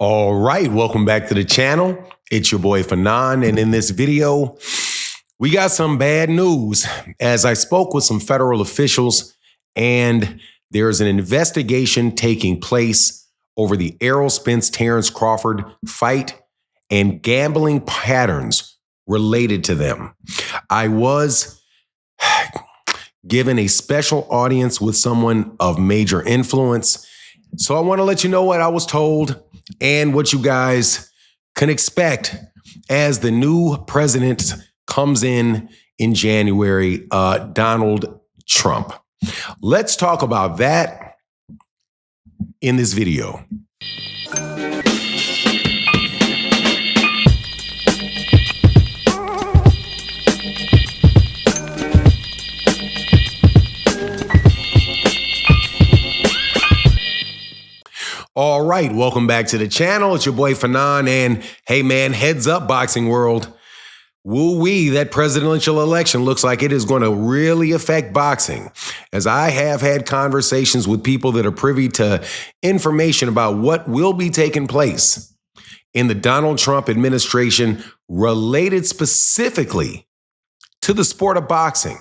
All right, welcome back to the channel. It's your boy Fanon, and in this video, we got some bad news. As I spoke with some federal officials, and there's an investigation taking place over the Errol Terence-Crawford fight and gambling patterns related to them. I was given a special audience with someone of major influence. So I want to let you know what I was told and what you guys can expect as the new president comes in January, Donald Trump. Let's talk about that in this video. All right, welcome back to the channel. It's your boy Fanon, and hey man, heads up boxing world. Woo-wee, that presidential election looks like it is going to really affect boxing, as I have had conversations with people that are privy to information about what will be taking place in the Donald Trump administration related specifically to the sport of boxing.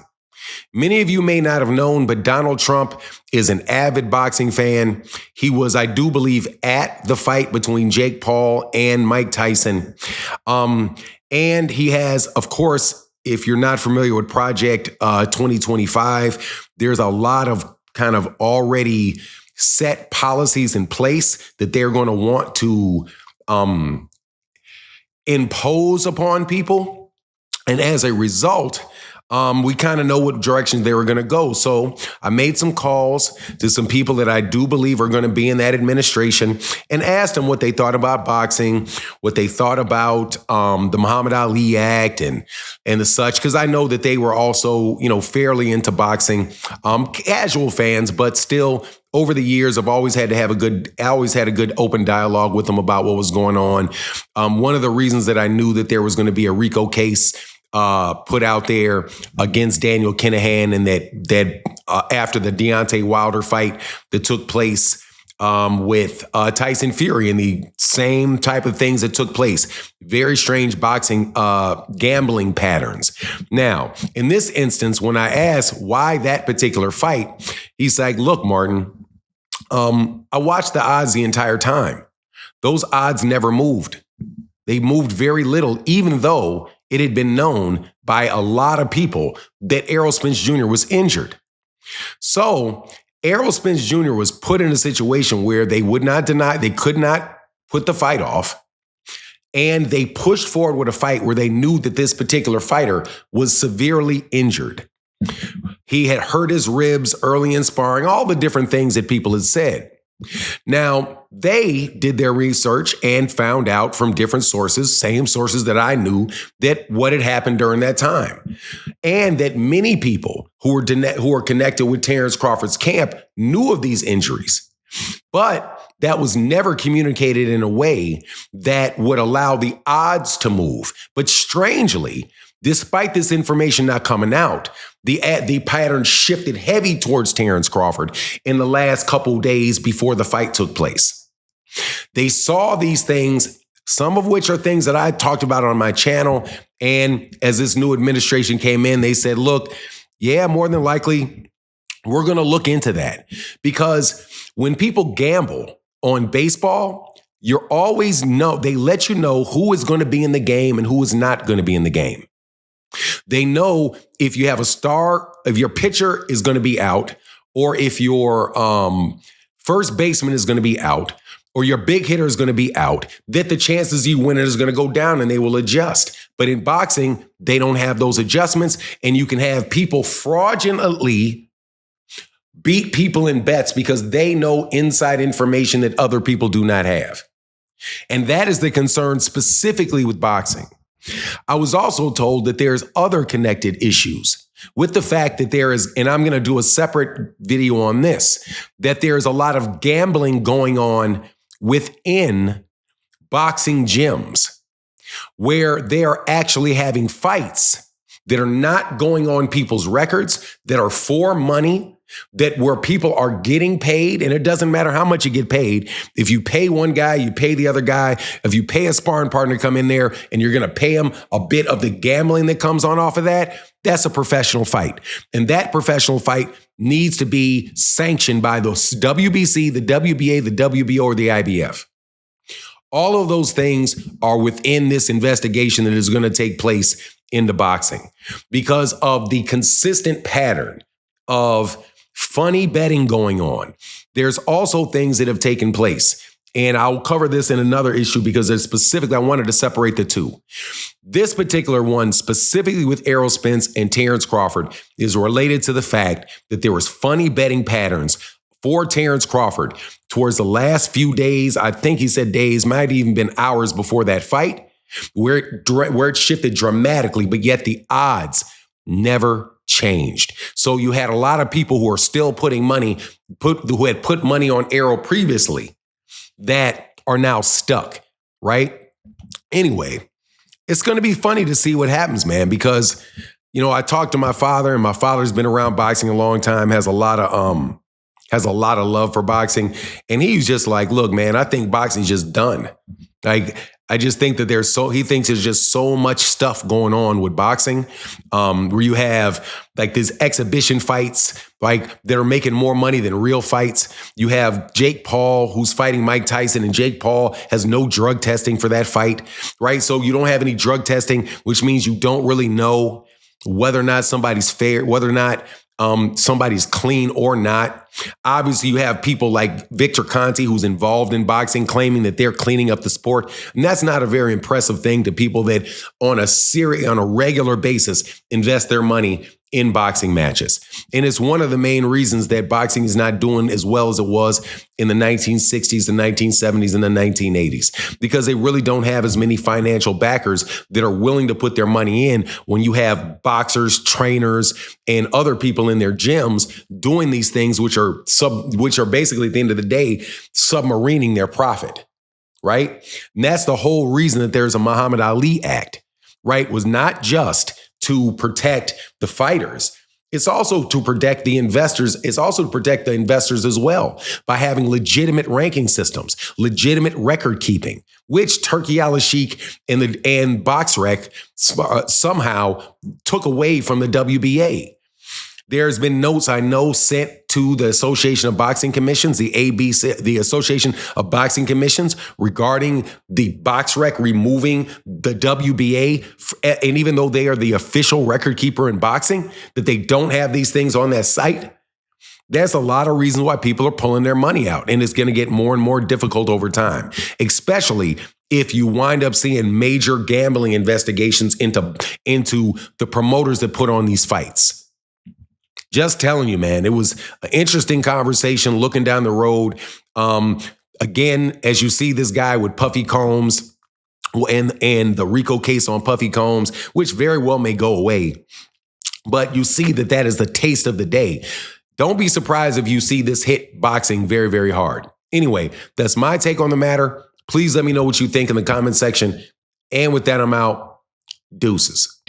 Many of you may not have known, but Donald Trump is an avid boxing fan. He was, I do believe, at the fight between Jake Paul and Mike Tyson. And he has, of course, if you're not familiar with Project 2025, there's a lot of kind of already set policies in place that they're going to want to impose upon people. And as a result, we kind of know what direction they were going to go. So I made some calls to some people that I do believe are going to be in that administration and asked them what they thought about boxing, what they thought about the Muhammad Ali Act and the such, because I know that they were also, fairly into boxing, casual fans, but still over the years, I always had a good open dialogue with them about what was going on. One of the reasons that I knew that there was going to be a RICO case put out there against Daniel Kinahan, and that after the Deontay Wilder fight that took place with Tyson Fury, and the same type of things that took place. Very strange boxing gambling patterns. Now, in this instance, when I asked why that particular fight, he's like, look, Martin, I watched the odds the entire time. Those odds never moved. They moved very little, even though it had been known by a lot of people that Errol Spence Jr. was injured. So Errol Spence Jr. was put in a situation where they could not put the fight off. And they pushed forward with a fight where they knew that this particular fighter was severely injured. He had hurt his ribs early in sparring, all the different things that people had said. Now, they did their research and found out from different sources, same sources that I knew, that what had happened during that time. And that many people who were connected with Terence Crawford's camp knew of these injuries. But that was never communicated in a way that would allow the odds to move. But strangely, despite this information not coming out, the pattern shifted heavy towards Terence Crawford in the last couple of days before the fight took place. They saw these things, some of which are things that I talked about on my channel. And as this new administration came in, they said, look, yeah, more than likely, we're going to look into that. Because when people gamble on baseball, they let you know who is going to be in the game and who is not going to be in the game. They know if you have if your pitcher is going to be out, or if your first baseman is going to be out, or your big hitter is going to be out, that the chances you win it is going to go down and they will adjust. But in boxing, they don't have those adjustments, and you can have people fraudulently beat people in bets because they know inside information that other people do not have. And that is the concern specifically with boxing. I was also told that there's other connected issues with the fact that there is, and I'm going to do a separate video on this, that there's a lot of gambling going on within boxing gyms where they're actually having fights that are not going on people's records, that are for money, that where people are getting paid, and it doesn't matter how much you get paid. If you pay one guy, you pay the other guy. If you pay a sparring partner to come in there and you're going to pay him a bit of the gambling that comes on off of that, that's a professional fight. And that professional fight needs to be sanctioned by the WBC, the WBA, the WBO, or the IBF. All of those things are within this investigation that is going to take place into boxing because of the consistent pattern of funny betting going on. There's also things that have taken place. And I'll cover this in another issue because there's specifically, I wanted to separate the two. This particular one, specifically with Errol Spence and Terence Crawford, is related to the fact that there was funny betting patterns for Terence Crawford towards the last few days. I think he said days, might have even been hours before that fight, where it shifted dramatically, but yet the odds never changed. So you had a lot of people who are still putting money, who had put money on Errol previously, that are now stuck, right? Anyway, it's going to be funny to see what happens, man, because, you know, I talked to my father, and my father's been around boxing a long time, has a lot of love for boxing. And he's just like, look, man, I think boxing's just done. Like, I just think that he thinks there's just so much stuff going on with boxing, where you have like these exhibition fights, like that are making more money than real fights. You have Jake Paul, who's fighting Mike Tyson, and Jake Paul has no drug testing for that fight, right? So you don't have any drug testing, which means you don't really know whether or not somebody's fair, whether or not somebody's clean or not. Obviously, you have people like Victor Conte, who's involved in boxing, claiming that they're cleaning up the sport. And that's not a very impressive thing to people that on a regular basis invest their money in boxing matches. And it's one of the main reasons that boxing is not doing as well as it was in the 1960s, the 1970s, and the 1980s, because they really don't have as many financial backers that are willing to put their money in when you have boxers, trainers, and other people in their gyms doing these things, which are basically at the end of the day, submarining their profit, right? And that's the whole reason that there's a Muhammad Ali Act, right? Was not just to protect the fighters. It's also to protect the investors. It's also to protect the investors as well by having legitimate ranking systems, legitimate record keeping, which Turkey Al-Sheikh and BoxRec somehow took away from the WBA. There's been notes I know sent to the Association of Boxing Commissions, the ABC, the Association of Boxing Commissions, regarding the BoxRec removing the WBA. And even though they are the official record keeper in boxing, that they don't have these things on that site. There's a lot of reasons why people are pulling their money out, and it's going to get more and more difficult over time, especially if you wind up seeing major gambling investigations into the promoters that put on these fights. Just telling you, man, it was an interesting conversation looking down the road. Again, as you see this guy with Puffy Combs and the RICO case on Puffy Combs, which very well may go away, but you see that is the taste of the day. Don't be surprised if you see this hit boxing very, very hard. Anyway, that's my take on the matter. Please let me know what you think in the comment section. And with that, I'm out. Deuces.